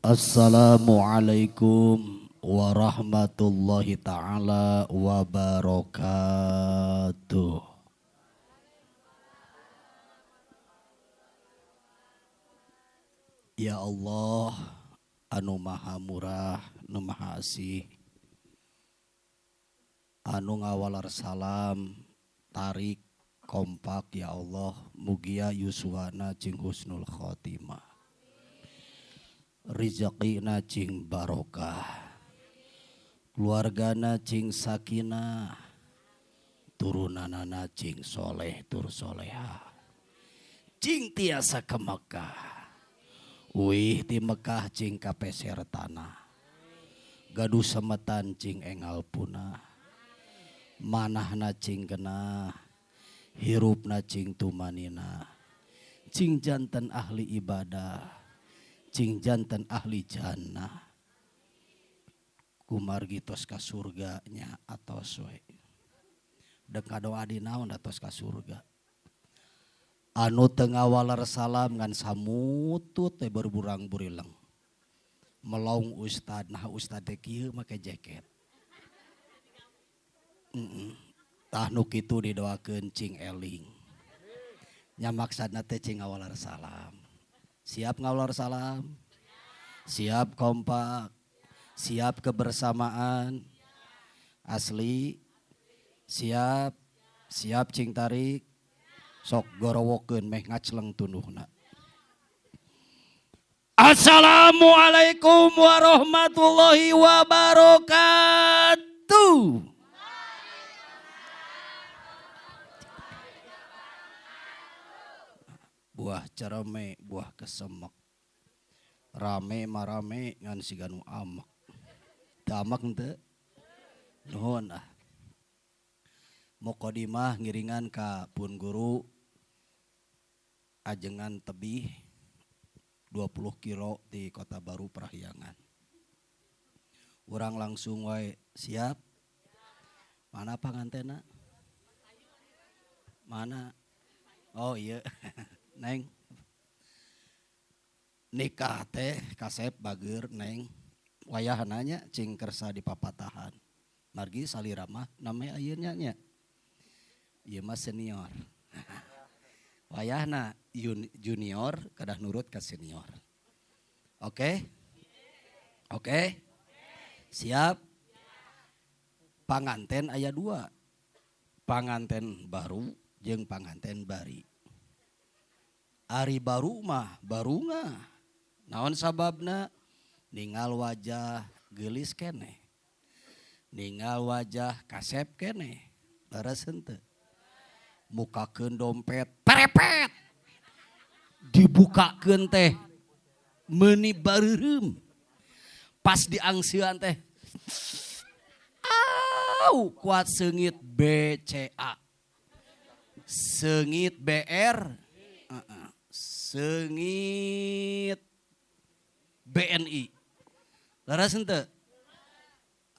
Assalamualaikum warahmatullahi ta'ala wabarakatuh. Ya Allah, anu maha murah, anu maha asih, anu ngawalar salam, tarik, kompak ya Allah, mugia yuswana cing husnul khotimah. Rizaqina cing barokah, keluargana cing sakinah, turunanana cing soleh tur soleha, cing tiasa ke Mekah. Wih di Mekah cing kapeser tanah, gaduh semetan cing engal punah, manahna cing genah, hirupna cing tumanina, cing jantan ahli ibadah, cing jantan ahli jannah, kumargi tos ka surganya atos we, dek kadoa di naon atos ka surga. Anu tengah walar salam ngan samutut teh berburang burileng. Melaung ustad, nah ustad teh kieu make jaket. Tah nu kitu didoakeun cing eling. Nya maksudna teh cing ngawalar salam. Siap ngawalar salam? Siap kompak? Siap kebersamaan? Asli? Siap? Siap cing tarik? Sok gorowokeun meh ngacleng tunduhna. Assalamualaikum warahmatullahi wabarakatuh. Buah cereme, buah kesemek. Rame marame ngan siganu amak. Damak henteu? Nuhun ah. Muqaddimah ngiringan ka pun guru ajengan tebih 20 kilo di Kota Baru Parahyangan. Urang langsung wae siap. Mana pangantena? Mana? Oh iya. Neng. Nikah teh kasep bageur neng. Wayahananya cing kersa di papatahan. Margi salirama namanya ayeuna nya. Ieu mah senior. Wayahna junior kadah nurut ke senior. Oke? Oke? Siap? Panganten aya 2. Panganten baru jeung panganten bari. Ari baru mah barunga. Naon sababna? Ningal wajah geulis keneh. Ningal wajah kasep keneh. Leres henteu? Mukakeun dompet perepet. Dibukakeun teh meuni bareureum. Pas diangsian teh kuat seungit BCA. Seungit BR. Seungit BNI. Leres henteu?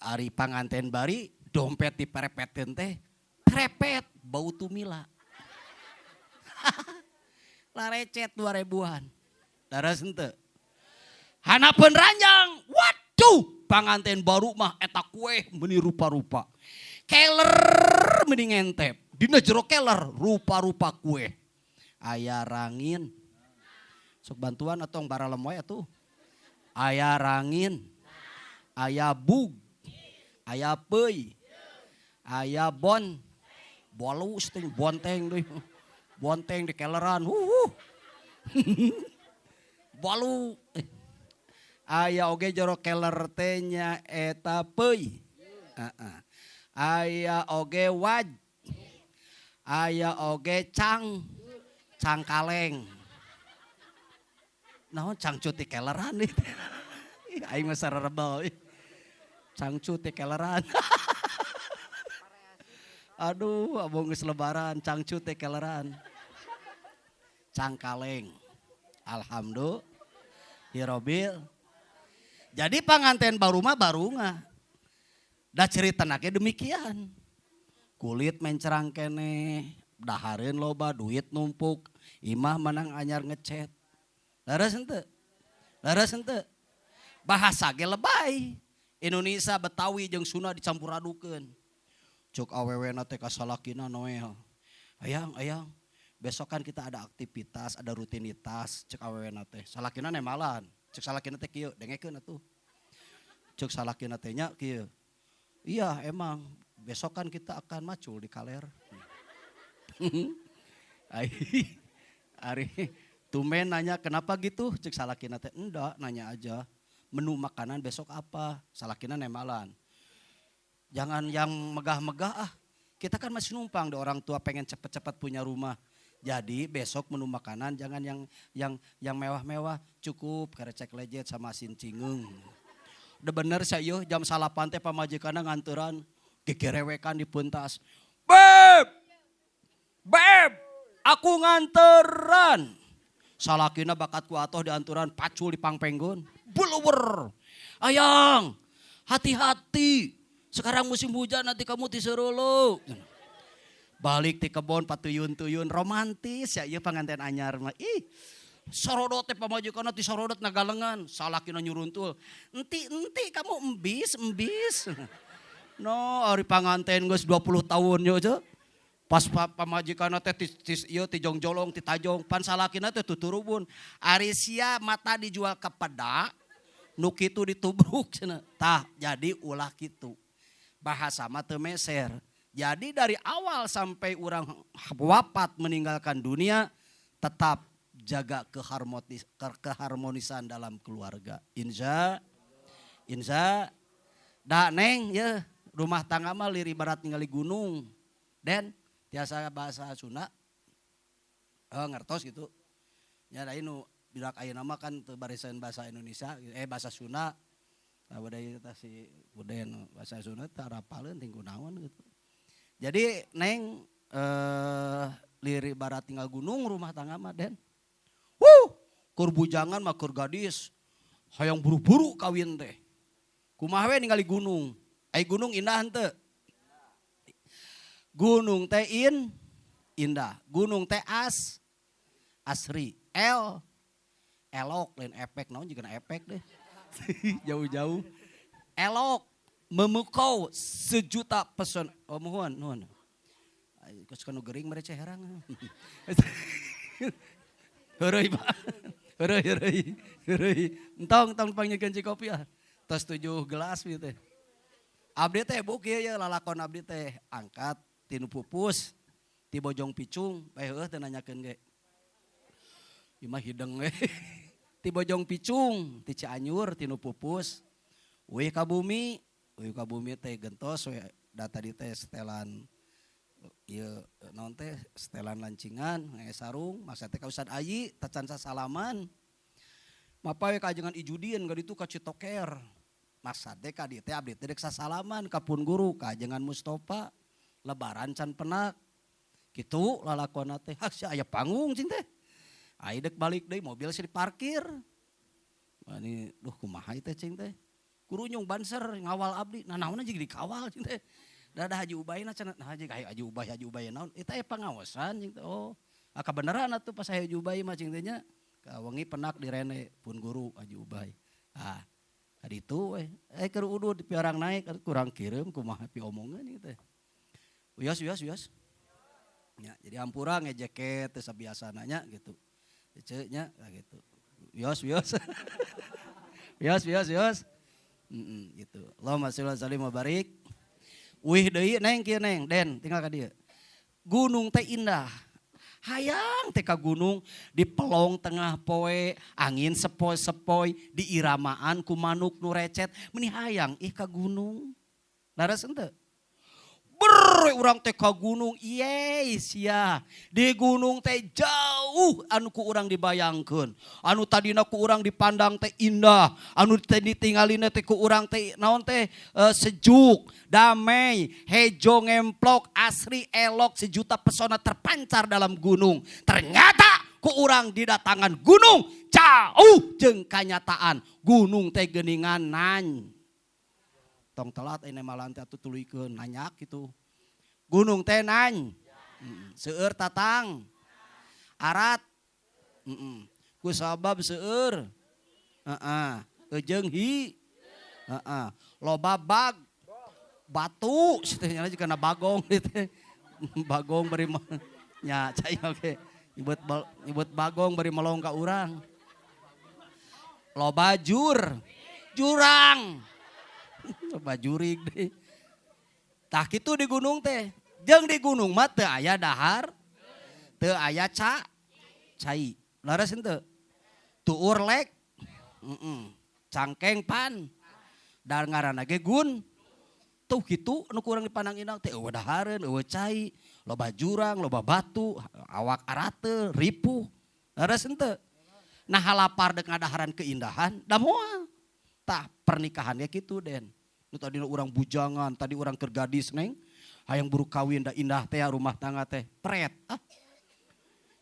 Ari panganten bari dompet diperepeteun teh perepet bau tumila. Larecet 2000-an. Leres henteu? Hanapeun ranjang. Waduh, panganten baru mah eta kue meuni rupa-rupa. Keler meuni ngentep. Dina jero keler rupa-rupa kue. Aya rangin. Sok bantuan atau baralem wae atuh. Aya rangin. Aya bug. Aya peuy. Aya bon. Bolus teh bonteng deui. Bonteng di keleran. Bolu. Aya oge jero keler teh nya eta peuy. Aya oge waj. Aya oge cangkaleng. Naon cangcut di keleran nih. Aing mah sarerebel. Cangcut di keleran. Aduh, abang geus lebaran, cangcut teh keleran. Cangkaleng. Alhamdulillah. Hirobil. Jadi panganten baru mah barunga. Da ceritana ge demikian. Kulit mencerang kene, dahareun loba duit numpuk, imah menang anyar ngecet. Laras henteu? Laras henteu? Bahasa ge lebay. Indonesia Betawi jeung Sunda dicampur adukeun. Cuk awewena teh ka salakina Noel. Ayang, besok kan kita ada aktivitas, ada rutinitas, cek awewena teh. Salakina nemalan, cek salakina teh kieu, dengekeun atuh. Cek salakina teh nya kieu. Iya, emang besok kan kita akan macul di kaler. Ari tumen nanya kenapa gitu, cek salakina teh enggak, nanya aja. Menu makanan besok apa? Salakina nemalan. Jangan yang megah-megah ah. Kita kan masih numpang di orang tua pengen cepet-cepet punya rumah. Jadi besok menu makanan jangan yang mewah-mewah, cukup karecek lejet sama asin cingeung. Udah bener saya jam 8 teh pamajikanna nganturan gegerewekan di pentas. Beb, aku nganteran. Salakina bakat ku atoh dianturan pacul di pangpenggon. Buluwer. Ayang, hati-hati. Sekarang musim hujan nanti kamu tiseureuleuk. Balik ti kebon patuyun-tuyun romantis ya ieu panganten anyar mah. Ih, sorodot teh pamajikanna ti sorodot nagalengan, salakina nyuruntul. Enti kamu embis. No, ari panganten geus 20 tahun yo aja. Pas pamajikanna teh ti jongjolong ti tajong, pan salakina teh tuturubun. Ari sia mata dijual ke peda, nu kitu ditubruk cenah. Tah, jadi ulah kitu. Bahasa mah teu meser. Jadi dari awal sampai orang wafat meninggalkan dunia tetap jaga keharmonisan dalam keluarga. Insya. Da neng ya rumah tangga mah liri barat ningali gunung. Dan tiasa bahasa Sunda. Ngertos gitu. Ya da nu birak ayeuna mah kan teu barisan bahasa Indonesia, bahasa Sunda. Budaya si budaya bahasa Sunda tarapaleun tinggu naon gitu. Jadi neng liri barat tinggal gunung rumah tangga mah den. Kur bujangan mah kur gadis hayang buru-buru kawin teh. Kumaha we ningali gunung. Gunung indah henteu? Gunung teh indah. Gunung teh asri. Elok lain efek naon juga efek deh. Jauh-jauh. Elok memukau sejuta person. Oh mohon. Kus kanu gering mereka herang. Heureuy Pak. Heureuy. Entong panggilkeun cikopi ah. Tos 7 gelas ieu teh. Abdi teh bu kieu ya lalakon abdi teh angkat tinu pupus ti Bojong Picung bae heueuh teu nanyakeun ge. Ieu mah hideng we. Ti Bojong Picung, ti Cianjur, ti nu pupus. Wih ka bumi teh gentos we da tadi teh setelan ieu naon teh setelan lancingan ngae sarung, masa teh ka Ustad Ayi tacan salaman. Mapa we kajengan Ijudin ka ditu ka Citoker. Masa teh ka dieu teh abdi teh rek sasalaman ka pun guru kajengan Mustofa. Lebaran can penak. Kitu lalakonna teh, hah sia aya panggung cing teh. Ai dek balik deui mobil si diparkir. Ani duh kumaha teh cing teh. Guru nyung banser ngawal abdi. Nah naonna jeung dikawal cing teh. Dadah Haji Ubayna cenah Haji Ubay naon eta aya pangaosan cing teh. Oh, kabeneran atuh pas Haji Ubay mah cing teh nya. Ka wengi penak direne pun guru Haji Ubay. Ah, kaditu we. Keur udud piarang naik kurang kirim kumaha pi omongan ieu teh. Uyas. Ya, jadi ampura ngejeket teh sabiasana nya gitu. Ceunya gitu. Wios. Gitu. Allahumma sholli wa sallim wa barik. Wih deui neng kieu neng, Den, tinggal ka dieu. Gunung teh indah. Hayang teh ka gunung di pelong tengah poe, angin sepoi-sepoi, diiramaan ku manuk nu recet, meuni hayang ih ka gunung. Laras henteu? Urang teh ka gunung yes ya. Di gunung teh jauh anu ku urang dibayangkeun. Anu tadina ku urang dipandang teh indah, anu teh ditinggalina teh ku urang teh naon teh sejuk, damai, hejo ngemplok, asri elok, sejuta pesona terpancar dalam gunung. Ternyata ku urang didatangan gunung jauh jeung kanyataan. Gunung teh geuningan nany. Tong telat ini malah atuh tuluykeun nanyak gitu. Gunung teh nany. Seueur tatang. Arat. Ku sabab seueur. jeung loba batu nya kana bagong gitu. Bagong bari nya cai oge. Nyebut bagong bari melong ka urang. Loba jurang. Loba jurig deh. Tah kitu di gunung teh. Jeung di gunung mah teu aya dahar, teu aya cai. Laras henteu. Tuur lek. Cangkeng pan. Dan ngaranna ge tuh gitu anu kurang dipandang inang teh eueuh dahareun, eueuh cai, loba jurang, loba batu, awak arate, ripuh. Laras henteu. Nah halapar dek ngadaharan keindahan, da moal. Tah pernikahan ge kitu Den. Nu tadi urang bujangan, tadi urang keur gadis neng, hayang buru kawin da indah teh rumah tangga teh, pret.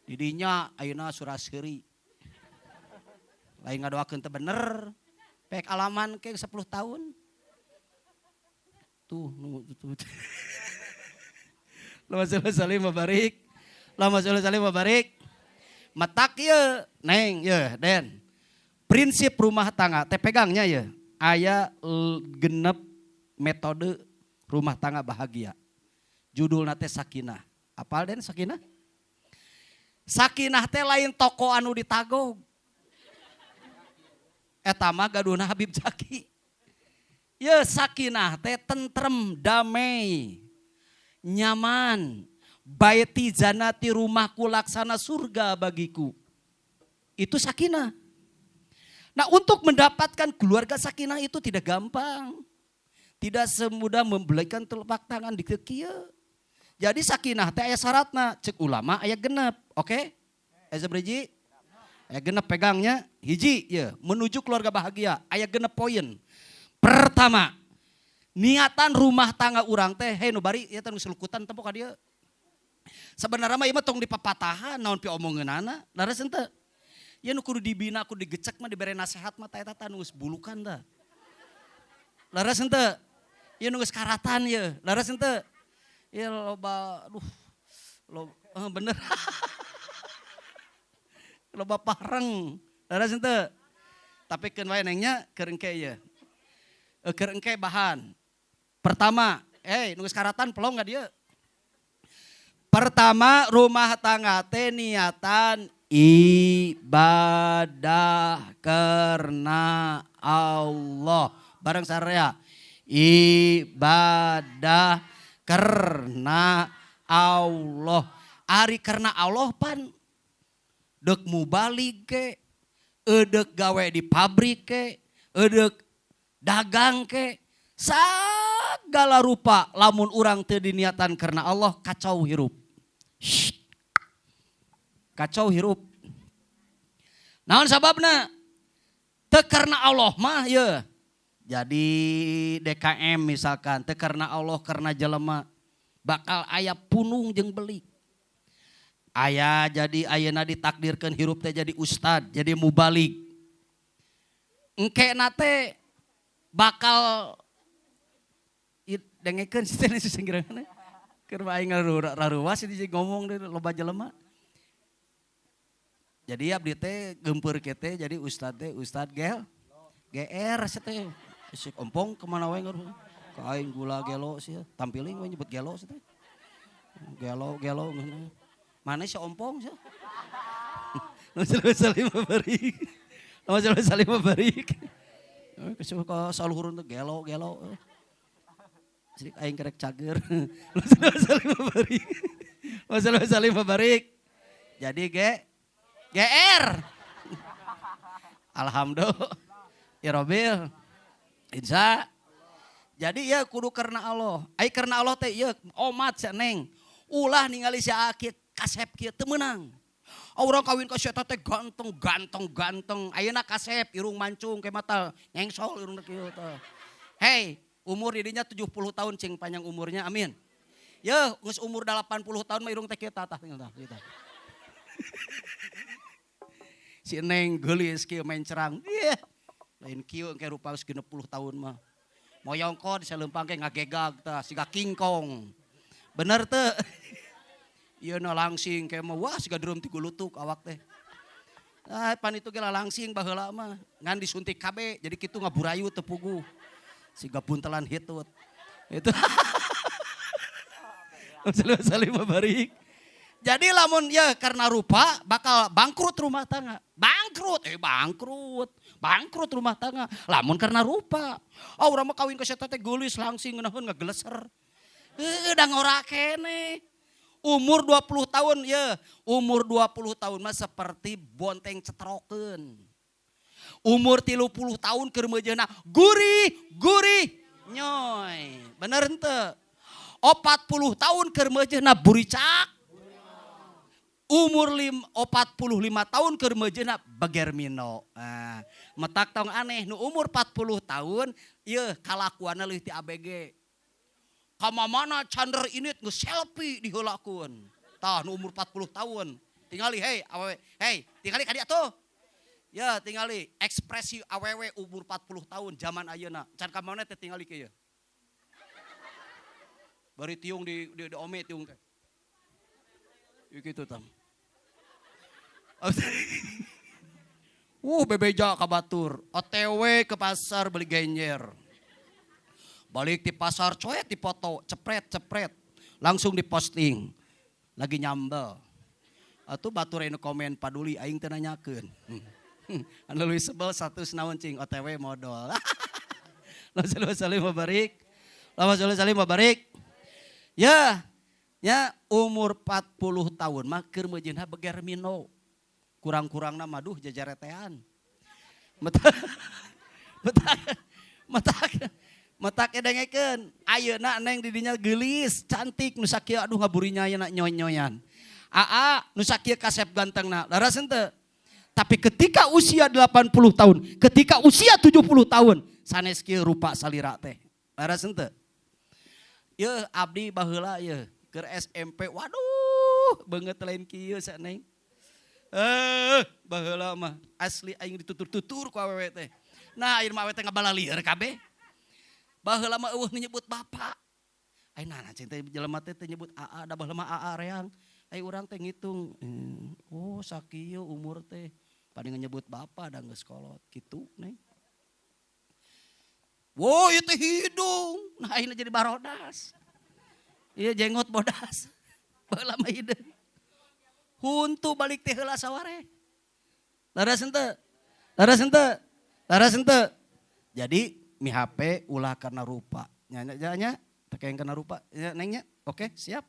Didinya ayeuna suraskeuri. Lain ngadoakeun teh bener. Pek alaman ke 10 tahun. Tuh. Lama salim mabarik. Matak ye, neng ye, Den. Prinsip rumah tangga, teh pegangnya ye. Aya genep metode rumah tangga bahagia. Judulna teh Sakinah. Apal Den Sakinah? Sakinah teh lain toko anu ditagog. Eta mah gaduhna Habib Zaki. Ya sakinah teh tentrem, damai, nyaman. Baiti janati rumahku laksana surga bagiku. Itu sakinah. Nah untuk mendapatkan keluarga sakinah itu tidak gampang. Tidak semudah membelikan telapak tangan di kekia. Jadi sakinah teh aya syaratna. Cek ulama aya genep. Oke? Aya beriji? Aya genep pegangnya. Hiji ya menuju keluarga bahagia. Aya genep poin. Pertama, niatan rumah tangga urang teh, hei nu bari ieu teh nu selukutan tepok ka dieu. Sebenarnya mah ieu mah tong dipapatahan naon pi omongeunana, laras henteu. Ieu nu kudu dibina, kudu digecek mah dibere nasehat mah ta eta nu geus bulukan da. Laras henteu. Ieu nu geus karatan ieu, laras henteu. Ieu loba bener. Loba pareng, laras henteu. Tapi keun wae nengnya keur engke ieu. Keur engke bahan. Pertama, nu geus karatan pelong enggak dia? Pertama, rumah tangga teh niatan ibadah karena Allah. Bareng sarea. Ibadah karena Allah. Ari karena Allah pan deuk mubalig ke, eudek gawe di pabrik ke, eudek dagang ke, segala rupa lamun urang teu diniatan karena Allah kacau hirup. Kacau hirup. Naon sababna? Teu karena Allah mah ye. Jadi DKM misalkan teu karena Allah karena jelema bakal aya punung jeung belik. Aya jadi ayeuna ditakdirkeun hirup teh jadi ustad, jadi mubalig. Engke nate bakal dengekeun sih teh singgiranna. Keur aing raruwas di ngomong deui loba jelema. Jadi abdi teh geumpeur kete jadi ustad teh ustad GR teh. Sik ompong kemana wae ngaruh. Ka aing gula gelo sih tampiling we nyebut gelo sih teh. Gelo ngeunaheun. Mana si ompong sih. Salim barik. Salim barik. Ke saluhurun tuh gelo. Sedikit aing kerek cager. Salim barik. Jadi GR. Alhamdulillah. Ya Robil. Insya. Jadi ya kudu karena Allah. Ai karena Allah teh ya omat sia neng. Ulah ningali si akit kasep kieu teu meunang. Orang kawin ka si eta teh ganteng. Ayeuna kasep irung mancung ke mata nyengsol irung kieu teh. Hei, umur didinya 70 tahun cing panjang umurnya, amin. Yeuh, geus umur 80 tahun mah irung teh kieu tah tinggal tah. Si Neng geulis kieu main cerang. Lain kieu engke rupa geus 60 tahun mah. Moyongko disaleumpang ke ngagegag tah siga kingkong. Bener teu? Ieu na langsing ke mah wah siga deureum ti gulutuk awak teh. Pan itu gila langsing baheula mah ngan disuntik KB jadi kitu ngaburayu teu puguh. Siga puntelan hitut. Itu. Salim barik. Jadi lamun ya karena rupa bakal bangkrut rumah tangga. Bangkrut rumah tangga. Lamun karena rupa. Oh urang mah kawin ka eta teh geulis langsing ngeunaheun ngageleser. Da ngora kene. Umur 20 tahun ya, umur 20 tahun mah seperti bonteng cetrokeun. Umur 30 tahun keur meujeuhna gurih nyoy. Bener henteu? 40 tahun keur meujeuhna buricak. Umur 45 tahun keur meujeuhna begermino. Nah, metak tong aneh nu umur 40 tahun ieu kalakuanna leuwih ti ABG. Kamamana cander init nge-selfie diheulakeun. Tah nu umur 40 tahun. Tingali hey awewe, hey tingali ka dieu atuh. Ya tingali ekspresi awewe umur 40 tahun zaman ayeuna. Can kamana teh tingali kieu. Bari tiung di ome tiung teh. Kitu tam. Bebeja ka batur, OTW ke pasar beli genjer. Balik di pasar coet di foto, cepret, langsung diposting. Lagi nyambel. Atuh batur anu komen paduli aing teu nanyakeun. Anu leuwih sebel 100 naon cing OTW modal. Allahumma shalli wa barik. Allahumma shalli wa barik. Ya umur 40 tahun mah keur meujeuhna begermino. Kurang-kurangna maduh jajaretean. Metak edengekeun. Ayeuna neng di dinya geulis, cantik nu sakieu aduh ngaburinya ayeuna nyoy-nyoyan. Nu sakieu kasep gantengna. Laras henteu. Tapi ketika usia 80 tahun, ketika usia 70 tahun, sanes kieu rupa salira teh. Laras henteu. Yeuh abdi baheula yeuh keur SMP. Waduh, beungeut lain kieu sa neng. Baheula mah asli aing ditutur-tutur ku awewe teh. Nah, ayeuna mah awewe teh ngabalalieur kabeh. Baheula mah eueuh nyebut bapak. Ayeuna cing teh jelema teh nyebut AA, da baheula mah AA reang. Ai urang teh ngitung. Oh, sakieu umur teh. Paling nyebut bapak da geus kolot kitu, Neng. Wo, ieu teh hidung. Nah, ayeuna jadi barodas. Ieu jenggot bodas. Baheula mah hideung. Huntu balik teh heula saware. Laras henteu. Jadi mi HP ulah karena rupa. Nya tekeng karena rupa. Ya, nengnya. Oke, siap.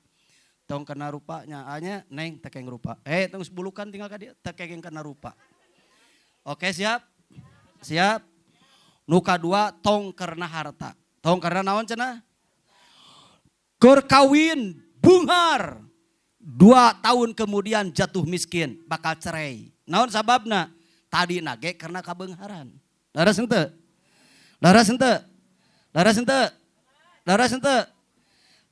Tong karena rupanya anya neng tekeng rupa. Tong bulukan tinggal ka dieu tekeng karena rupa. Oke, siap. Siap. Nu kadua tong karena harta. Tong karena naon cenah? Keur kawin bunghar. 2 tahun kemudian jatuh miskin, bakal cerai. Naon sababna? Tadi nage karena kabeungharan. Laras henteu.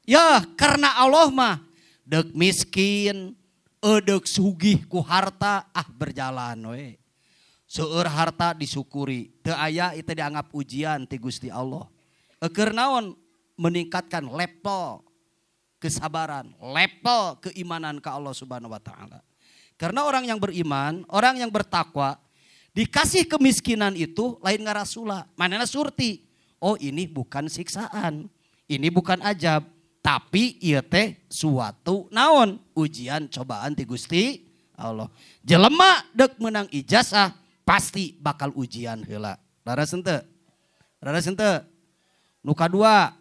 Ya karena Allah mah deuk miskin, deuk sugih ku harta berjalan we. Seueur harta disyukuri, teu aya itu dianggap ujian ti Gusti Allah. Keur naon? Meningkatkan level kesabaran, level keimanan ke Allah Subhanahu wa taala. Karena orang yang beriman, orang yang bertakwa, dikasih kemiskinan itu lain ngarasula, manehna surti. Oh, ini bukan siksaan, ini bukan ajab, tapi ieu teh suatu naon? Ujian cobaan ti Gusti Allah. Jelema deuk menang ijazah pasti bakal ujian heula. Laras henteu? Nu kadua.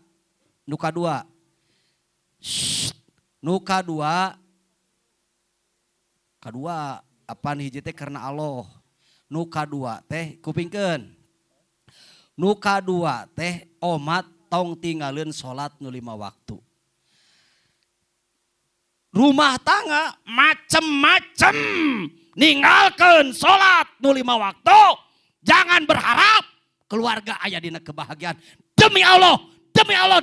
Kadua apaan hiji teh karena Allah. Nu kadua teh kupingkeun. Nu kadua teh omat tong tinggalin salat nu 5 waktu. Rumah tangga macem-macem ninggalkeun salat nu 5 waktu. Jangan berharap keluarga aya dina kebahagiaan. Demi Allah,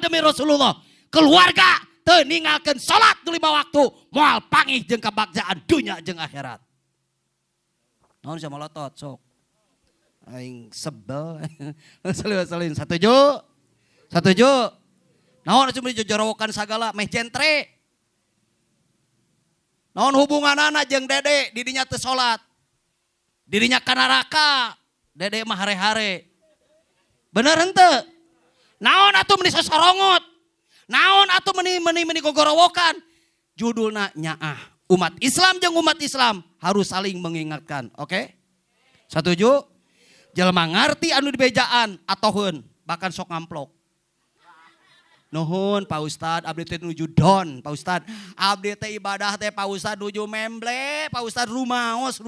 demi Rasulullah. Keluarga teu ninggalkeun salat nu 5 waktu, moal pangih jeung kabagjaan dunya jeung akhirat. Naon sia molotot sok. Aing sebel. Salin satuju. Naon cuma dijojorowokan sagala meh jentre. Naon hubunganana jeung dede di dinya teu salat. Dirinya ka neraka, dede mah hare-hare. Bener henteu? Naon atuh meni sosorongot? Naon atuh meni gogorowokan? Judulna nyaah. Umat Islam jeung umat Islam harus saling mengingatkan. Oke? Setuju? Jelema ngarti anu dibejaan atoheun bahkan sok ngamplok. Nuhun Pak Ustad, abdi teh nuju don, Pak Ustad. Abdi teh ibadah teh Pak Ustad nuju memble, Pak Ustad rumaos.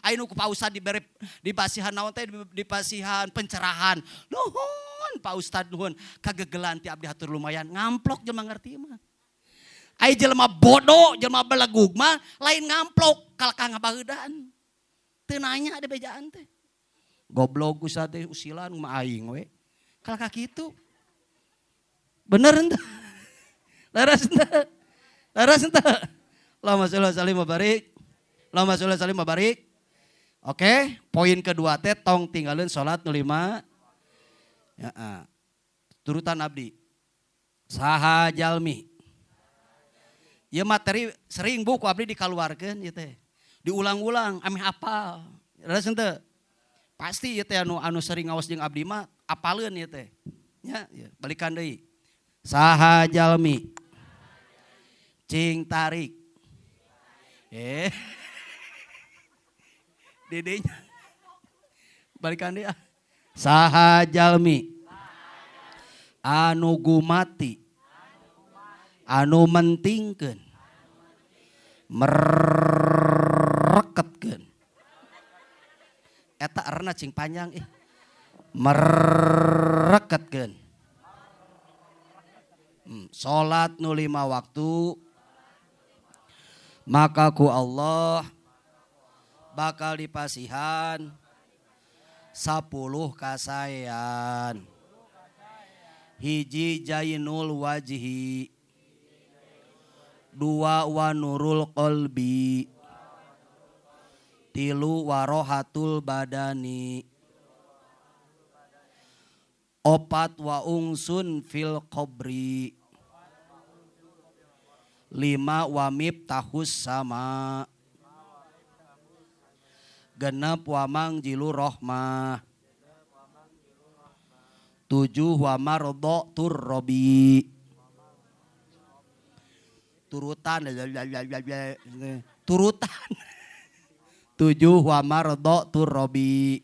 Ayeuna ku Pak Ustad diberi dipasihan naon teh dipasihan pencerahan. Nuhun Pak Ustad nuhun. Kagegelan ti abdi hatur lumayan ngamplok jelema ngarti mah. Ai jelema bodoh, jelema belegug mah lain ngamplok kalka ngabaheudaan. Teu nanya ada bejaan teh. Goblok Ustad teh usilan mah aing we. Kalka kitu. Bener ente? Laras ente? Allahumma sholli wa sallim wa barik. Allahumma sholli wa sallim wa barik. Oke, poin kedua teh tong tinggalin salat nu 5. Ya, turutan abdi. Saha jalmi. Ya materi sering buku abdi dikaluarkeun ieu teh. Diulang-ulang ameh apal. Laras ente? Pasti ieu teh anu sering ngaos jeung abdi mah apaleun ieu teh. Ya, balikan deui. Saha jalmi cing tarik dedenya balikan dia. Saha jalmi anu gumati anu mentingkeun mereketkeun eta erna cing panjang mereketkeun salat nu 5 waktu maka ku Allah bakal dipasihan 10 kasayan. Hiji jainul wajhi, 2 wa nurul qalbi, 3 warohatul badani, 4 wa ungsun fil qabri, 5 wa miftahus sama, 6 wa mangjilu rohmah, 7 wa mardotur robi. Turutan 7 wa mardotur robi.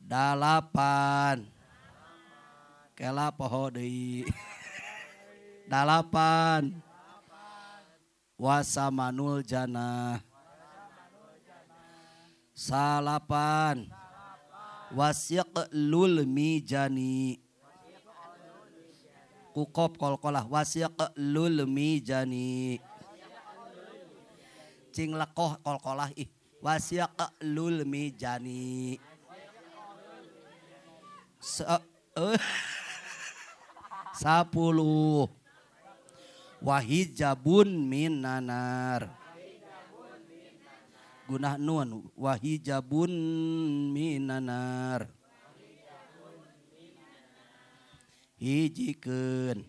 8 kela poho deui 8 wasamanul jannah. 9 wasiqlul mijani. Kukop kolkolah wasiqlul mijani. Cing lekoh kolkolah wasiqlul mijani. 10 wahijabun minanar. Gunah nun wahijabun minanar. Hijikeun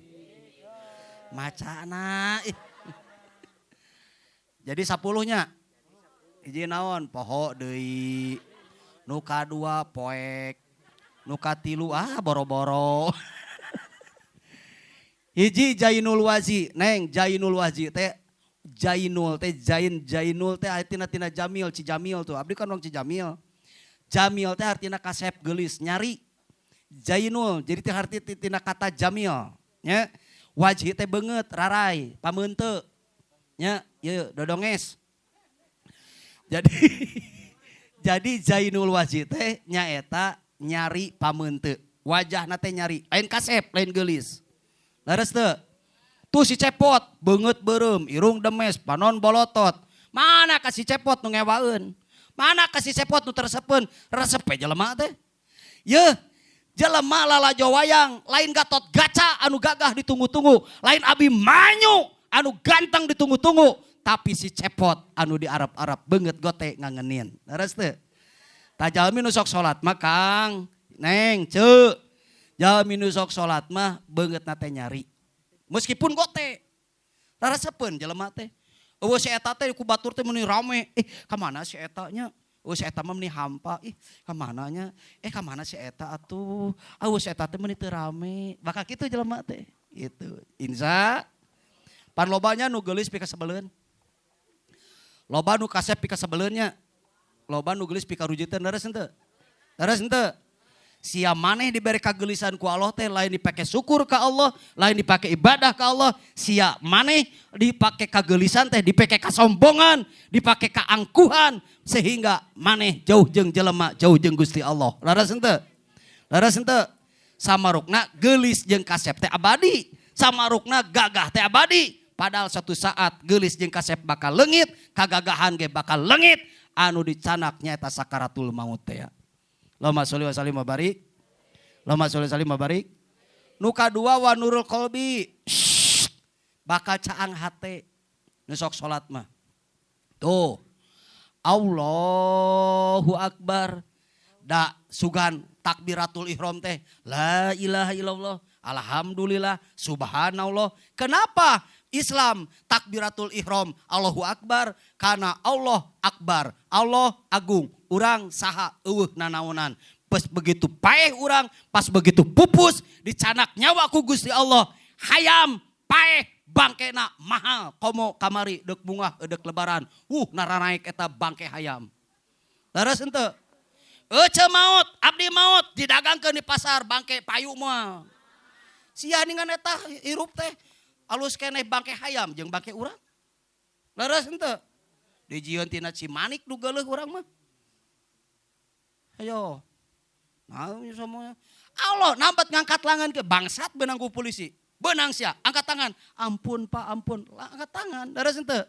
macana jadi 10-nya hiji naon poho deui, nu kadua poek, nu katilu boro-boro. Hiji jainul waji, neng jainul waji teh jainul teh jainul teh artina tina jamil, Cijamil tuh. Abdi kan orang Cijamil. Jamil teh artina kasep geulis, nyari. Jainul jadi teh arti tina kata jamil, nya. Wajhi teh beungeut, rarai, pameunteut. Nya, ieu dodonges. Jadi jainul waji teh nyaeta nyari pameunteut. Wajahna teh nyari, lain kasep, lain geulis. Laras teu? Tuh si cepot beungeut beureum, irung demes, panon bolotot. Mana ka si cepot nu ngewaeun? Mana ka si cepot nu tersepeun? Resep we jelema teh. Yeuh, jelema lalajo wayang, lain Gatot Gaca anu gagah ditunggu-tunggu, lain Abi Manyu anu ganteng ditunggu-tunggu, tapi si cepot anu diarap-arap beungeut gote ngangenin. Laras teu? Ta jalmi nu sok salat mah Kang, Neng, Ceu. Jalmi nu sok salat mah beungeutna teh nyari. Meskipun gote. Rarasepeun jelema teh. Eueuh si eta teh ku batur teh meuni rame. Ka mana si eta nya? Si eta mah meuni hampa. Ka mana nya? Ka mana si eta atuh? Si eta teh meuni teu rame. Bakal kitu jelema teh. Gitu. Insya pan lobanya nu geulis pika sabeleun. Loba nu kasep pika sabeleunnya. Loba nu geulis pika rujuteun leres henteu? Leres henteu? Sia maneh diberi kagelisan ku Allah teh lain dipake syukur ka Allah, lain dipake ibadah ka Allah. Sia maneh dipake kagelisan teh dipake kasombongan, dipake kaangkuhan sehingga maneh jauh jeung jelema, jauh jeung Gusti Allah. Leres henteu? Leres henteu? Samarukna geulis jeung kasep teh abadi, samarukna gagah teh abadi. Padahal suatu saat geulis jeung kasep bakal leungit, kagagahan ge bakal leungit. Anu dicanak nyaeta sakaratul maut teh. Allahumma sholli wa sallim wa barik. Allahumma sholli wa sallim wa barik. Nu kadua wa nurul qalbi. Bakal caang hate. Nu sok salat mah. Tuh. Allahu Akbar. Da sugan takbiratul ihram teh. La ilaha illallah. Alhamdulillah. Subhanallah. Kenapa Islam takbiratul ihram Allahu Akbar? Karena Allah Akbar. Allah agung. Urang saha eueuh nanaonan. Pas begitu paeh urang, pas begitu pupus dicanak nyawa ku Gusti Allah. Hayam paeh bangkena mahal. Komo kamari deuk bungah deuk lebaran. Naranaik eta bangke hayam. Leres henteu? Ece maut, abdi maut didagangkeun di pasar bangke payu moal. Sia ningan eta hirup teh alus keneh bangke hayam jeung bangke urang. Leres henteu? Dijieun tina Cimanik nu geuleuh urang mah. Ayo. Nah, semuanya. Allah nambat ngangkat tangan ke bangsat benang ku polisi. Benang sia, angkat tangan. Ampun Pak, ampun. Angkat tangan, daras henteu.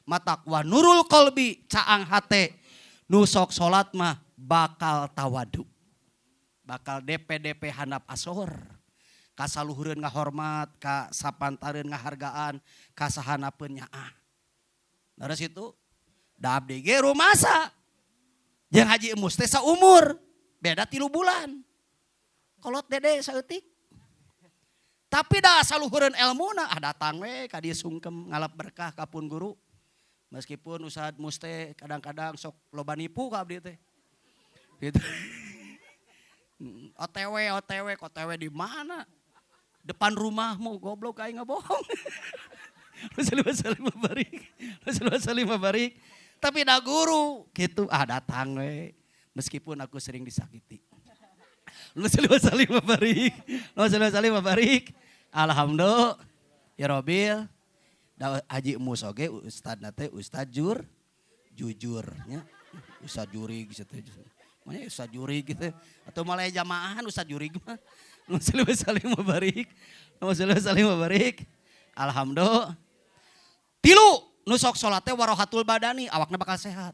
Matak wa nurul qalbi caang hate. Nu sok salat mah bakal tawadu. Bakal DP handap asor. Ka saluhureun ngahormat, ka sapantareun ngahargaan, ka sahanapeun nyaah. Daras itu da abdi ge rumasa. Yang haji emus teh saumur, beda 3 bulan. Kolot dede saeutik. Tapi dah saluhureun elmuna, datang we ka dieu sungkem ngalap berkah ka pun guru. Meskipun Ustad mus teh kadang-kadang sok loba nipu ka abdi teh. Gitu. OTW di mana? Depan rumahmu, goblok aing ngabohong. Rasulullah sallallahu barik. Tapi dah guru gitu datang we meskipun aku sering disakiti. Rasulullah sallallahu barik. Alhamdulillah ya Robil. Da haji emus oge ustadna teh ustad jujur nya. Ustad jurig gitu. Manya ustad jurig gitu atau malah jamaahan ustad jurig mah. Rasulullah sallallahu barik. Alhamdulillah. 3 nusok sholatnya warohatul badani, awakna bakal sehat.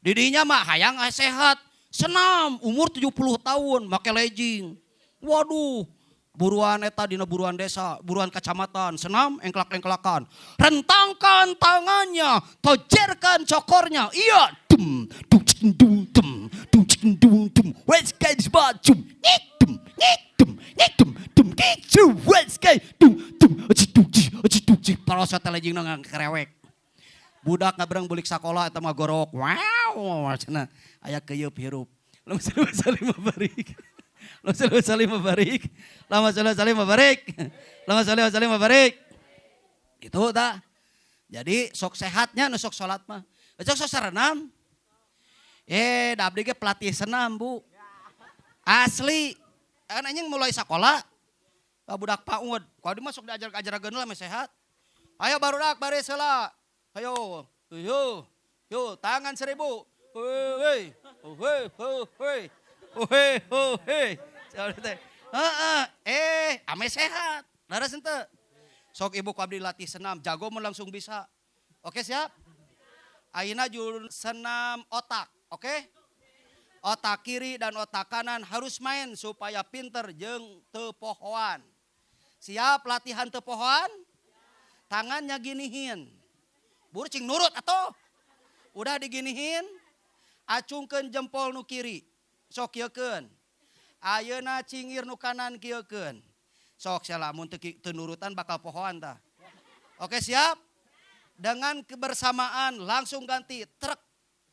Didinya mah hayang sehat, senam, umur 70 tahun, make legging. Waduh, buruan eta dina buruan desa, buruan kecamatan, senam, engklak-engklakan. Rentangkan tangannya, tojerkan cokornya, iya, dum, wes guys bacum, dum, wes guys, parosa telejing nang kerewek. Budak ngabrang bulik sakola eta mah gorok. Wow, cenah aya keuyeub hirup. Lama salim barik. Itu tah. Jadi sok sehatnya nu sok salat mah. Sok sarenam. Da abdi ge pelatih senam, Bu. Asli. Kan anjing mulai sakola. Budak paud. Kalau dia masuk diajar-ajar lah sehat. Ayo barudak baris heula. Ayo. Yo, tangan 1000. Ame sehat. Laras henteu. Sok ibu ku abdi latih senam, jago mun langsung bisa. Oke, siap? Ayeuna jur senam otak, oke? Otak kiri dan otak kanan harus main supaya pinter jeung teu pohoan. Siap latihan teu pohoan? Tangannya ginihin. Bur cing nurut atuh. Udah diginihin. Acungkeun jempol nu kiri. Sok kieukeun. Ayeuna cingir nu kanan kieukeun. Sok sia lamun teu nurutan bakal pohoan tah. Oke siap? Dengan kebersamaan langsung ganti truk.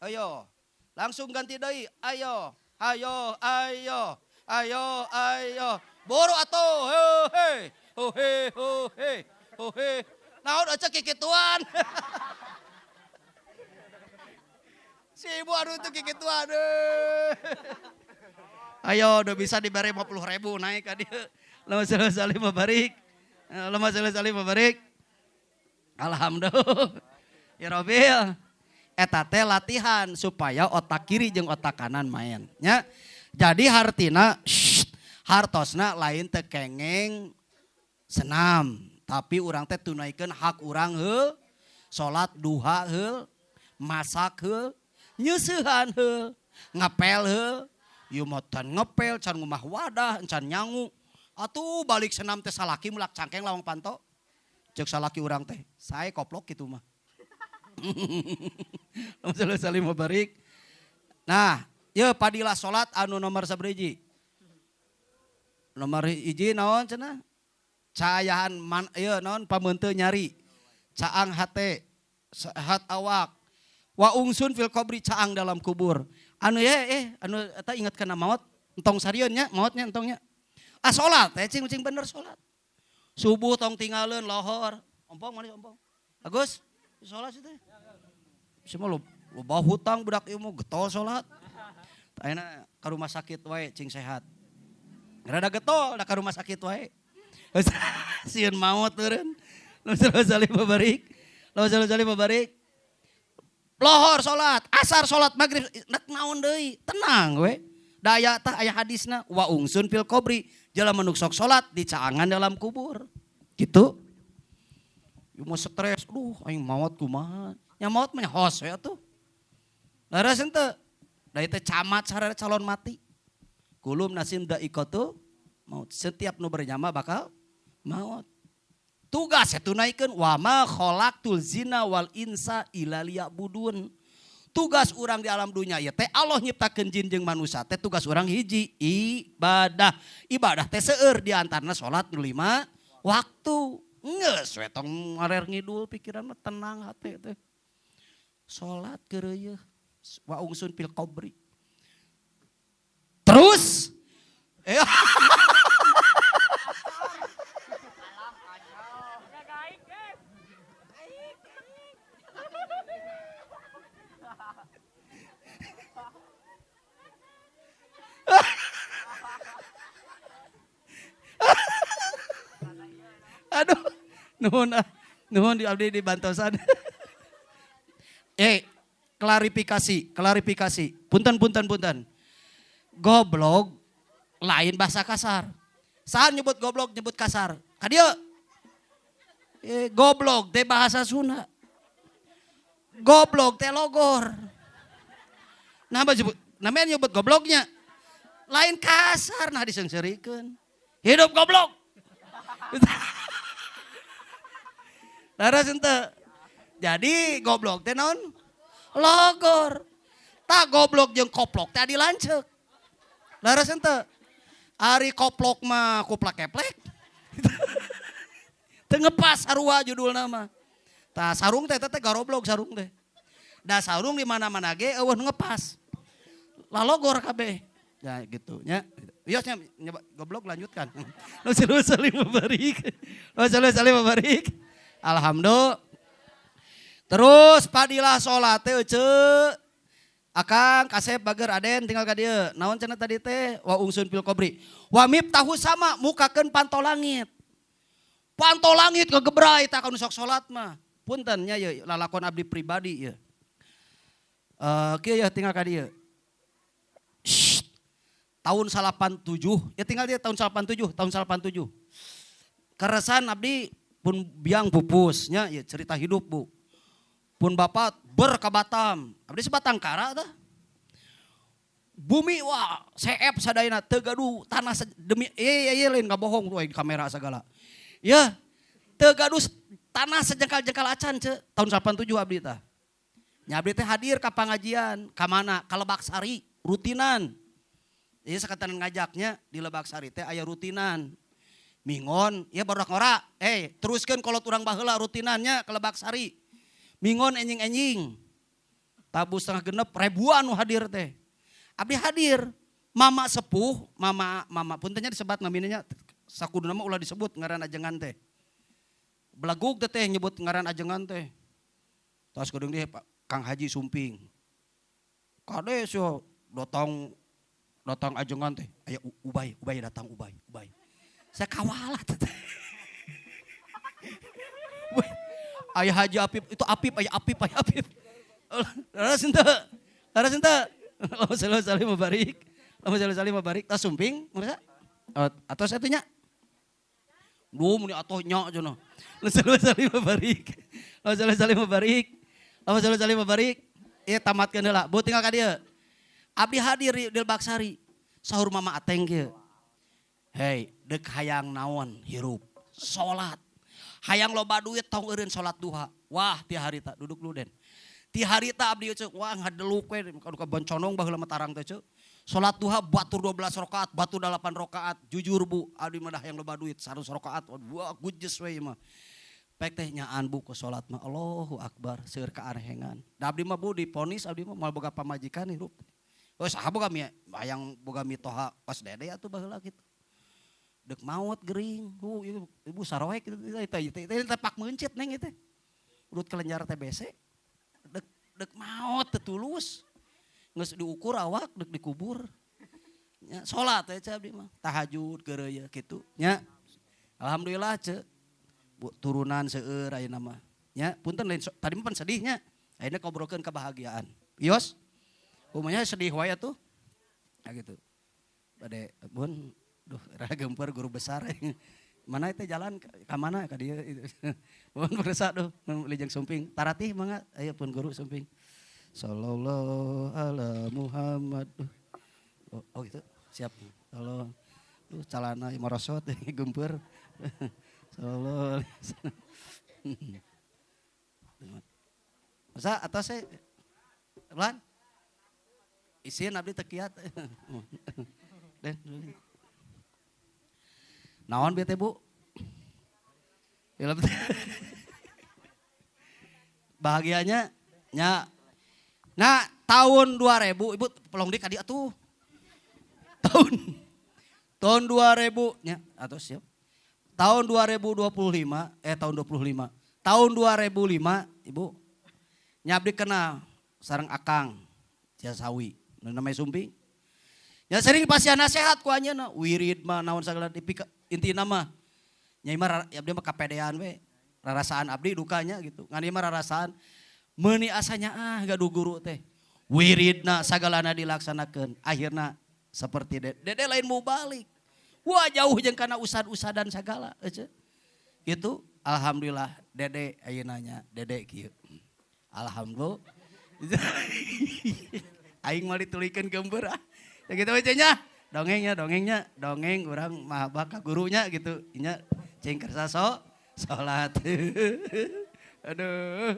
Ayo. Langsung ganti deui. Ayo. Ayo, ayo. Ayo, ayo. Boro atuh. He. Ho he, ho he. Ho he. Naon aja kikituan. Si ibu aduh itu kikituan. Ayo udah bisa diberi 50.000 naik ka dieu. Lemah salih mabarik. Lemah salih mabarik. Alhamdulillah. Ya Robil. Eta teh latihan supaya otak kiri jeung otak kanan main. Nya. Jadi hartina hartosna lain teu kengeng senam. Tapi urang teh tunaikeun hak urang heul. Salat duha heul. Masak heul. Nyeusehan heul. Ngepel heul. Ieu mah can ngepel, can ngumah wadah, can nyangu. Atuh balik senam teh salaki mulak cangkeng lawang panto. Cek salaki urang teh, saya koplok gitu mah. Salim mabarik. Nah, ye padilah salat anu nomor sabriji. Nomor hiji naon cenah? Caayahan ieu naon pameunteun nyari. Caang hate, sehat awak. Wa ungsun fil qabri caang dalam kubur. Anu anu eta ingat kana maut, entong sarieun nya, mautnya entongnya. Ah salat teh cing bener salat. Subuh tong tinggalin lohor. Ompong mana ompong? Agus, sholat sih teh. Cuma lo bawa hutang budak ilmu getol sholat. Ayeuna ke rumah sakit wae cing sehat. Rada getol da ke rumah sakit wae. Sieun maut eureun. Lawan salim babarik. Lawan salim babarik. Lohor sholat, asar sholat maghrib nek naon deui, tenang we. Daya tah aya hadisna wa ungsun fil qabri. Jalan menuk sok sholat di caangan dalam kubur. Gitu. Ieu mah stres, aing maot kumaha. Nya maot mah hos we atuh. Laras henteu. Da teh camat sareng calon mati. Kulum nasim da'iqatu maut. Setiap nu bernyama bakal maut. Tugas tunaikeun wa ma khalaqtul zina wal insa illa liya'budun. Tugas orang di alam dunia ya teh Allah nyiptakeun jin jeung manusia teh tugas orang hiji ibadah. Ibadah teh seueur di antarana salat 5 waktu. Geus we tong ngarer ngidul pikiran mah tenang hate teh. Salat keureuy wa ungsun fil qabri. Terus aduh, nuhun di abdi di bantosan. Klarifikasi. Punten. Goblok lain bahasa kasar. Sahan nyebut goblok nyebut kasar. Kadieu. Goblok teh bahasa Sunda. Goblok teh logor. Namanya nyebut gobloknya. Lain kasar nah disengseureikeun. Hidup goblok. Laras henteu. Jadi goblok teh naon? Logor. Tak goblok jeung koplok teh dilanceuk. Laras henteu. Ari koplok mah kuplak-keplek. Teu ngepas sarua judulna mah. Tah sarung teh garoblok sarung teh. Da sarung di mana-mana ge eueuh ngepas. Lalogor kabeh. Ya gitu nya. Biasanya goblok lanjutkan. Salim mabarik. Alhamdulillah. Terus padilah salat teh ceu. Akang kasep bager Aden tinggal ka dieu. Naon cenah tadi teh? Wa ungsun fil qabri. Wa miftahu sama mukakeun panto langit. Panto langit kegebrai tak anu sok salat mah. Punten nya ye lalakon abdi pribadi ye. Kieu ya tinggal ka dieu. Tahun 87, ya tinggal dia tahun 87. Keresan abdi pun biang pupusnya, ya cerita hidup bu. Pun bapak ber ka Batam, abdi sebatang kara tah. Bumi wah seep sadayana teu gaduh tanah demi lain ngabohong tuh di kamera segala. Ya teu gaduh tanah sejengkal-jengkal acan ce tahun 87 abdi tah. Nya abdi teh hadir ka pangajian, ka mana? Ka Lebak Sari, rutinan. Jadi sekatan ngajaknya di Lebak Sari teh aya rutinan. Mingon, ya baru ngora, teruskeun kolot urang baheula rutinannya ke Lebak Sari. Mingon enjing-enjing. Tabu setengah genep ribuan nu hadir teh. Abdi hadir. Mama sepuh, mama puntennya disebat naminanya sakuduna mah ulah disebut ngaran ajengan teh. Belaguk teh nyebut ngaran ajengan teh. Tas kudu dia Kang Haji Sumping. Kades yo datang ajengan teh. Aya ubay datang ubay. Saya kawalah teh. Ayah Haji Apip itu ayah Apip. Laras ente. Allahumma shalli wa sallim wa barik. Allahumma shalli wa sallim wa barik. Tas Sumping, merasa? Atau satunya? Duh, muni atoh nya aja no. Allahumma shalli wa sallim wa barik. Allahumma shalli wa sallim wa barik. Allahumma shalli wa sallim wa barik. Ieu tamatkeun heula. Bu tinggal ka dieu. Abdi hadir di Baksari. Sahur Mama Ateng kieu. Hei, deuk hayang naon hirup. Salat. Hayang loba duit tong eureun salat duha. Wah, ti harita duduk dulu Den. Ti harita abdi ceuk wah ngadeluk we ka bonconong baheula mah tarang teh ceuk. Salat duha batur 12 rakaat, batur 8 rakaat. Jujur Bu, abdi mah hayang loba duit 100 rakaat. Wah, gujes we mah. Pek teh nyaan Bu ke salat mah Allahu Akbar seueur kaarehengan. Da abdi mah Bu diponis abdi mah moal boga pamajikan hirup. Oh saha boga mi hayang boga mitoha pas dede atuh baheula kitu. Dek maut gering. Ibu saroek itu tepak mencit neng itu. Urut kelenjar TBC. Dek maut tetulus. Geus diukur awak dek dikubur. Nya salat teh abdi mah. Tahajud geureuy kitu nya. Alhamdulillah ce. Turunan seueur ayeuna mah. Nya punten lain tadi mah pan sedihnya. Ayeuna ngobrolkeun kebahagiaan. Yos. Umumnya sedih wae atuh. Nah gitu. Bade bun duh, rada gempar guru besar. Mana itu jalan ke mana ka dieu itu. Mun beresa duh Lijeng Sumping. Taratih mangga aya pun guru Sumping. Sallallahu ala Muhammad. Oh gitu. Siap. Kalau duh calana marosot gempar. Sallallahu alaihi wasallam. Masa atasnya Lan? Isin abdi teu kiat. Den. Naon bieu teh Bu? Bahagianya nya. Nah, tahun 2000 Ibu pelong di ka dieu atuh. Tahun 2000 nya atuh siap. Tahun 2025 tahun 25. Tahun 2005 Ibu nya abdi kenal sareng Akang Ciasawi nu namanya Sumping. Ya sering pasian nasihat ku anjeunna wirid mah naon sagala intina mah nyai mah abdi mah kapedean we rarasaan abdi dukanya gitu ngan ieu mah rarasaan meuni asanya gaduh guru teh wiridna sagalana dilaksanakeun akhirna seperti dede lain mau balik wah jauh jeung kana usad-usadan sagala gitu alhamdulillah dede ayeuna nya dede kieu alhamdulillah aing mah ditulikeun gambar ya gitu aja dongeng urang mah baka gurunya gitu nya cing kersa salat aduh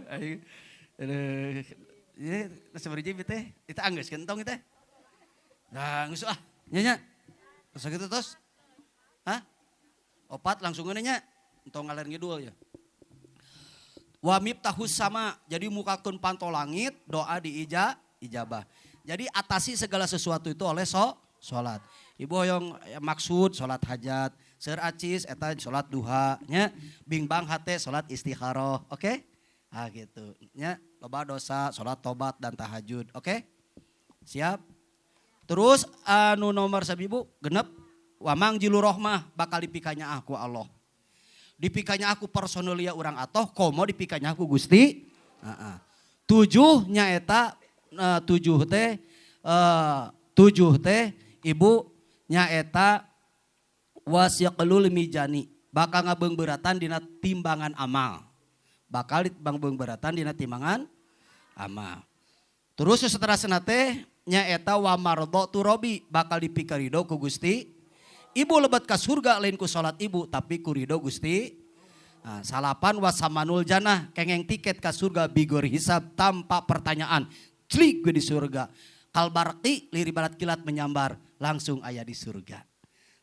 ieu sabariji teh eta anggeus gentong teh nah geus nya terus gitu terus opat langsung nya entong ngaler ngidul ya wa miftahus sama jadi mukakeun panto langit doa ijabah jadi atasi segala sesuatu itu oleh salat. Ibu hoyong maksud salat hajat, seur acis eta salat duha nya, bingbang hate salat istikharah, oke? Ah gitu. Nya loba dosa, salat tobat dan tahajud, oke? Siap? Terus anu nomor 1 Bu, genep wamang jilu rohmah bakal dipikanya aku Allah. Dipikanya aku personalia urang atoh, komo dipikanya aku Gusti. Heeh. 7 nya eta 7 teh Ibu nyaeta wasyaqlul mijani bakal ngabeungbeuratan dina timbangan amal. Bakal dibeungbeuratan dina timbangan amal. Terus saterasna teh nyaeta wa mardhatu rabbi bakal dipikarido ku Gusti. Ibu lebet ka surga lain ku salat ibu tapi ku ridho Gusti. Nah, salapan wasamanul jannah kengeng tiket ka surga bigor hisab tanpa pertanyaan. Clik gue di surga. Kalbarqi liri barat kilat menyambar langsung aya di surga.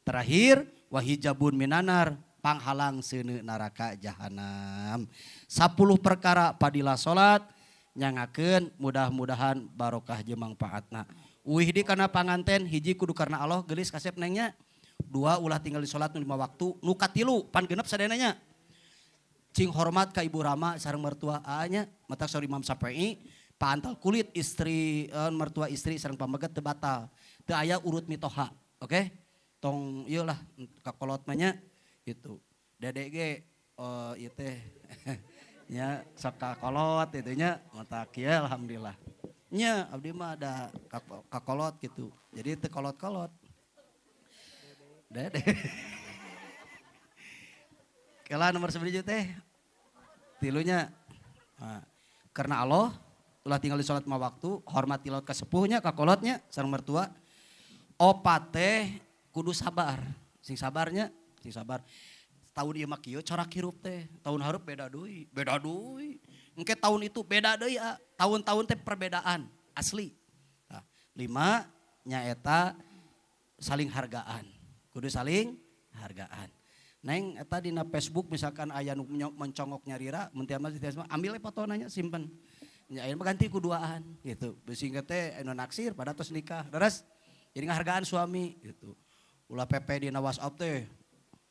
Terakhir wahijabun minanar panghalang seuneu neraka jahanam. 10 perkara padilah salat nyangakeun mudah-mudahan barokah jeung mangpaatna. Uih di kana panganten hiji kudu karena Allah geulis kasep nengnya. 2 ulah tinggal di salat nu 5 waktu. Nu katilu pan genep sadenanya. Cing hormat ka ibu rama sareng mertua anya matak saur Imam Syafi'i paantal kulit istri mertua istri sareng pamegat teu batal. Teu aya urut mitoha. Oke? Tong ieu lah kakolot mah nya gitu. Dedek ge ieu teh nya sok kakolot itu nya matak kieu alhamdulillah. Nya abdi mah ada kakolot gitu. Jadi teu kolot-kolot. Dedek. Kela nomor 9 teh tilunya karena Allah ulah tinggal di salat 5 waktu hormati laut ka sepuhnya ka kolotnya sareng mertua. Opat teh kudu sabar sing sabarnya sing sabar tahun ieu mah kieu corak hirup teh tahun harup beda deui engke tahun itu beda deui tahun-tahun teh perbedaan asli. Nah, 5 nyaeta saling hargaan kudu saling hargaan. Neng eta dina Facebook misalkan aya nu mencongok nyarira mun teh mah ambil fotonanya simpen. Nya aya ganti ku duaan gitu. Beusi teh anu naksir pada tos nikah. Terus jadi ngahargaan suami gitu. Ulah pepe dina WhatsApp teh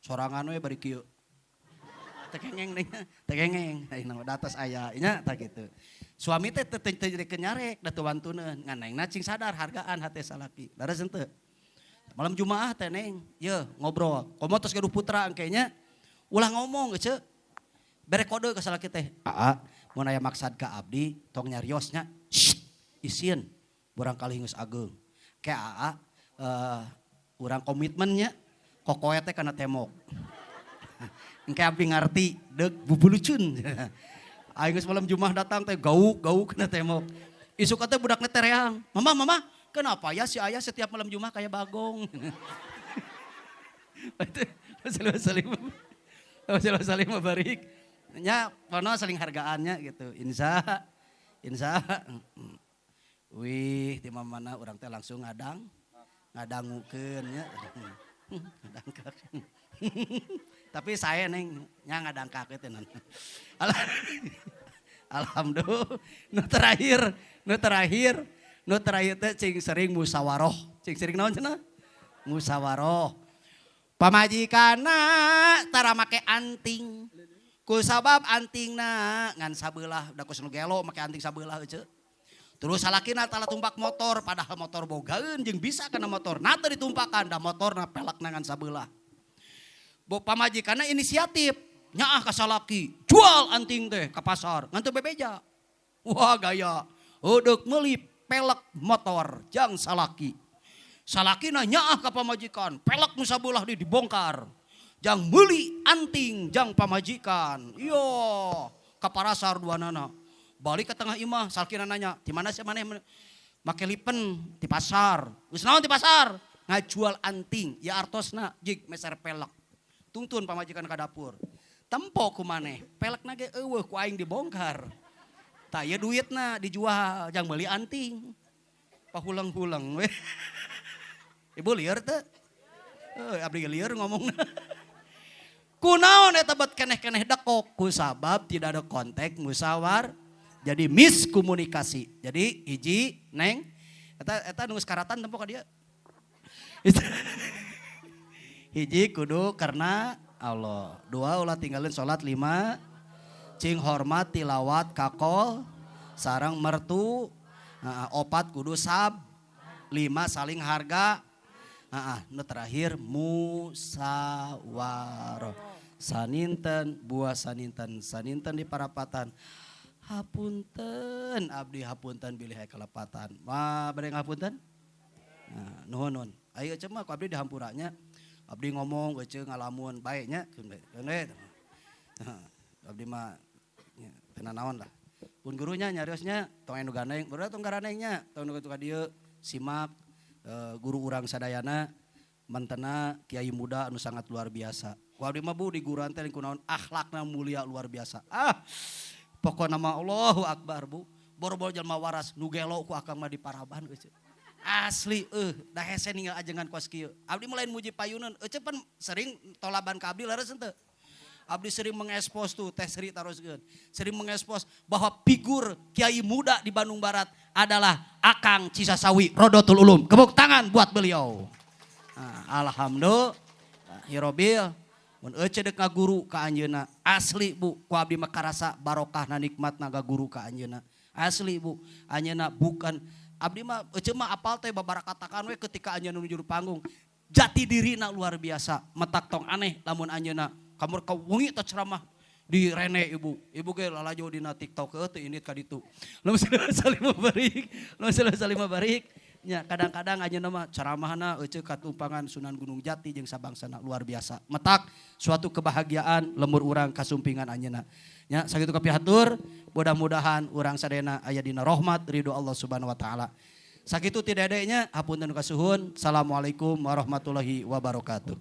sorangan we bari kieu. Teh kengeng nih, teh kengeng. Ayeuna datos aya nya tak gitu. Suami teh teu jadi kenyarek da teu wantuneun. Nganengna cing sadar hargaan hate salaki. Daras henteu. Malam Jumaah teh neng, ye ngobrol. Komo tos gaduh putra engkenya, ulah ngomong ece. Bere kode ke salaki teh. Mun aya maksad ka abdi, tong nyariosnya. Isieun, urang kali geus ageung. Ke urang komitmennya, kokoe teh kana temok. Engke abdi ngarti, deuk bubulucun. Aing geus malam Jumaah datang teh gauk kana temok. Isuk teh budakna tereang, "Mama, kenapa ya si ayah setiap malam Jumat kayak bagong?" Salim barik. Nya pano saling hargaannya gitu. Insya. Wih, di mana orang teh langsung ngadangukeun nya. Ngadangkak. Tapi saya neng nya ngadangkak teh nan. Alhamdulillah. Nu terakhir teh cing sering musyawarah. Cing sering naon cenah? Musyawarah. Pamajikanna tara make anting. Ku sabab antingna ngan sabelah da kos nu gelo make anting sabelah heuceu. Terus salakina tala tumpak motor padahal motor bogaeun jeung bisa kana motor. Na teu ditumpakan da motorna pelakna ngan sabelah. Pamajikanna inisiatif nyaah ka salaki jual anting teh ka pasar ngan teu bebeja. Wah gaya. Uduk meuli pelek motor jang salaki. Salakina nyaah ka pamajikan, pelek nu sabelah dibongkar. Jang meuli anting jang pamajikan. Yo, ka parasar duanana. Balik ke tengah imah, salakina nanya, "Di mana sih maneh make lipen di pasar?" "Geus naon di pasar?" "Ngajual anting." Ya artosna jig meser pelek. Tungtun pamajikan ka dapur. "Tempo ku maneh, pelekna ge eueuh ku aing dibongkar." "Tah ieu duitna dijual, jang meuli anting." Pahulang-hulang we. Ibu lieur teh? Abdi lieur ngomongna. Kunaon eta bet keneh-keneh dekok? Ku sabab tidak ada kontak musawar. Jadi miskomunikasi. Jadi hiji neng eta nu karatan tempo ka dieu. Hiji kudu karena Allah. 2 ulah tinggalin salat 5. Cing hormat tilawat kakol sareng mertu. 4 kudu sab. 5 saling harga. Nu terakhir musawaroh. Saninten buah saninten di parapatan. Hapunten abdi hapunten bilih kalepatan. Ma bade ngapunten? Nuhun. Ayo cenah ku abdi dihampuranya. Abdi ngomong euceung ngalamun bae nya keun. Abdi mah teu naon lah. Pun gurunya nyariosnya tong anu ganeng, beureut tong garanengnya, tong nu ka dieu simak. Guru urang sadayana mantena kiai muda anu sangat luar biasa. Ku abdi mah bu di guruan teh kunaon akhlakna mulia luar biasa. Pokona mah Allahu Akbar bu. Boro-boro jelema waras nu gelo ku akang mah diparaban euy. Asli dah hese ninggal ajengan kos kieu. Abdi mulai muji payunan. Cepen sering tolaban ka abdi laras henteu. Abdi sering mengekspos tuh Teh Sri taroskeun. Sering mengekspos bahwa figur kiai muda di Bandung Barat adalah Akang Cisasawi Rodotul Ulum. Tepuk tangan buat beliau. Nah, alhamdulillah Hirobil mun ece deuk ngaguru ka anjeunna. Asli Bu, ku abdi mah karasa barokahna nikmatna gaguru ka anjeunna. Asli Bu, anjeunna bukan abdi mah ece mah apal teh babaraha katakan we ketika anjeunna nuju panggung. Jati dirina luar biasa, metak tong aneh lamun anjeunna kamur ka wengi teh ceramah di Rene ibu ge lalajo dina TikTok teu ini ka ditu. Lamun salima barik nya kadang-kadang anjeunna mah ceramahna ece katumpangan Sunan Gunung Jati jeung sabangsana luar biasa. Metak suatu kebahagiaan lembur urang kasumpingan anjeunna. Nya sakitu kapihatur mudah-mudahan urang sadayana aya dina rahmat ridho Allah Subhanahu wa taala. Sakitu ti dedenya hapunten kasuhun. Assalamualaikum warahmatullahi wabarakatuh.